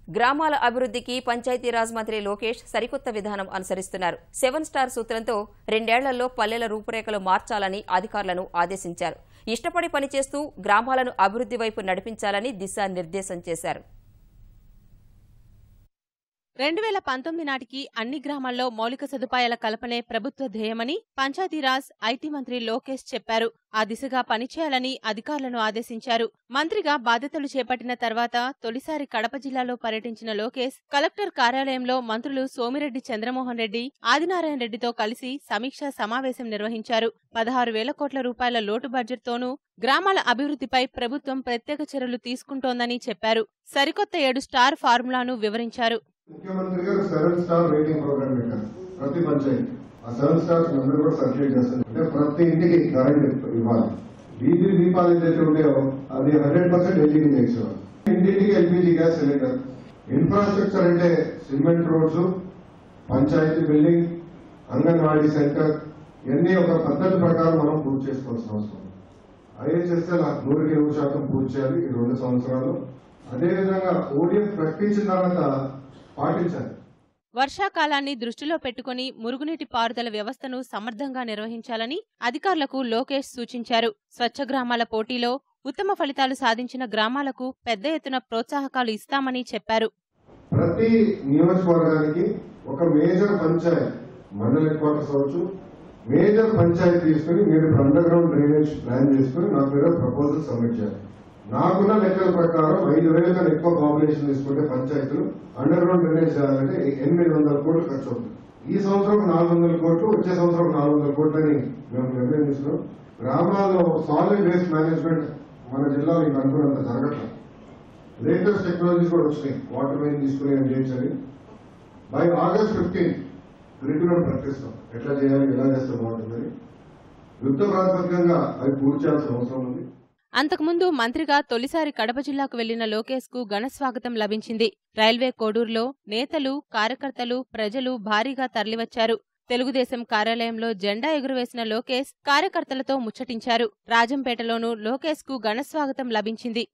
గ్రామాల అభివృద్ధికి పంచాయతీరాజ్ మంత్రి లోకేష్ సరికొత్త విధానం అనుసరిస్తున్నారు. 7 స్టార్ సూత్రంతో 2 ఏళ్లలో పల్లెల రూపురేఖలు మార్చాలని అధికారులను ఆదేశించారు. ఇష్టపడి పనిచేస్తూ గ్రామాలను అభివృద్ధి వైపు నడిపించాలని దిశానిర్దేశం చేశారు. 2019 నాటికి అన్ని గ్రామాల్లో మౌలిక సదుపాయాల కల్పనే ప్రభుత్వ ధ్యేయమని పంచాయతీరాజ్ ఐటీ మంత్రి లోకేష్ చెప్పారు. ఆ దిశగా పనిచేయాలని అధికారులను ఆదేశించారు. మంత్రిగా బాధ్యతలు చేపట్టిన తర్వాత తొలిసారి కడప జిల్లాలో పర్యటించిన లోకేష్ కలెక్టర్ కార్యాలయంలో మంత్రులు సోమిరెడ్డి చంద్రమోహన్ రెడ్డి, ఆదినారాయణ రెడ్డితో కలిసి సమీక్షా సమావేశం నిర్వహించారు. 16,000 కోట్ల రూపాయల లోటు బడ్జెట్తోనూ గ్రామాల అభివృద్ధిపై ప్రభుత్వం ప్రత్యేక చర్యలు తీసుకుంటోందని చెప్పారు. సరికొత్త 7 స్టార్ ఫార్ములాను వివరించారు. ముఖ్యమంత్రి గారు 7 స్టార్ రేటింగ్ ప్రోగ్రామ్ పెట్టారు. ప్రతి పంచాయతీ ఆ 7 స్టార్స్ అందరూ కూడా సర్క్యులేట్ చేస్తారు. అంటే ప్రతి ఇంటికి కరెంట్ ఇవ్వాలి. వీధి దీపాలు ఏదైతే ఉన్నాయో అది 100% ఎల్ఈడీ లైట్స్ ఇవ్వాలి. ఇంటింటికి ఎల్పీజీ గ్యాస్ సిలిండర్. ఇన్ఫ్రాస్ట్రక్చర్ అంటే cement roads, panchayati building, anganwadi centre ఇవన్నీ ఒక పద్ధతి ప్రకారం మనం పూర్తి చేసుకోవాల్సిన అవసరం. ఐహెచ్ఎస్ఎల్ 100% పూర్తి చేయాలి ఈ 2 సంవత్సరాలు. అదేవిధంగా ఓడిఎఫ్ ప్రకటించిన తర్వాత పాటించాలి. వర్షాకాలాన్ని దృష్టిలో పెట్టుకుని మురుగునీటి పారుదల వ్యవస్థను సమర్థంగా నిర్వహించాలని అధికారులకు లోకేష్ సూచించారు. స్వచ్ఛ గ్రామాల పోటీలో ఉత్తమ ఫలితాలు సాధించిన గ్రామాలకు పెద్ద ఎత్తున ప్రోత్సాహకాలు ఇస్తామని చెప్పారు. ప్రతి నియోజకవర్గానికి ఒక మేజర్ పంచాయత్, మండల హెడ్ క్వార్టర్స్ అవచ్చు, మేజర్ పంచాయతీ తీసుకుని మీరు అండర్ గ్రౌండ్ డ్రైనేజ్ ప్లాన్ చేసుకుని నాకు మీరు ప్రపోజల్ సబ్మిట్ చేయాలి. నాకున్న లెక్కల ప్రకారం 5,000 కన్నా ఎక్కువ పాపులేషన్ తీసుకుంటే పంచాయతీలు అండర్ గ్రౌండ్ డ్రైనేజ్ చేయాలంటే 800 కోట్లు ఖర్చు అవుతుంది. ఈ సంవత్సరం 400 కోట్లు, వచ్చే సంవత్సరం 400 కోట్లు అని మేము నిర్ణయం తీసుకున్నాం. గ్రామాల్లో సాలిడ్ వేస్ట్ మేనేజ్మెంట్ మన జిల్లాలో ఇంకా అనుకున్నంత జరగట్లేదు. లేటెస్ట్ టెక్నాలజీస్ కూడా వచ్చినాయి. వాటర్ లైన్ తీసుకుని ఏం చేయించాలి. బై ఆగస్ట్ 15 గ్రిడ్ కూడా ప్రకటిస్తాం. ఎట్లా చేయాలి, ఎలా చేస్తే బాగుంటుందని యుద్ధ ప్రాతిపదికంగా అవి పూర్తి చేయాల్సిన అవసరం ఉంది. అంతకుముందు మంత్రిగా తొలిసారి కడప జిల్లాకు వెళ్లిన లోకేష్ కు ఘనస్వాగతం లభించింది. రైల్వే కోడూరులో నేతలు, కార్యకర్తలు, ప్రజలు భారీగా తరలివచ్చారు. తెలుగుదేశం కార్యాలయంలో జెండా ఎగురవేసిన లోకేష్ కార్యకర్తలతో ముచ్చటించారు. రాజంపేటలోనూ లోకేష్ కు ఘనస్వాగతం లభించింది.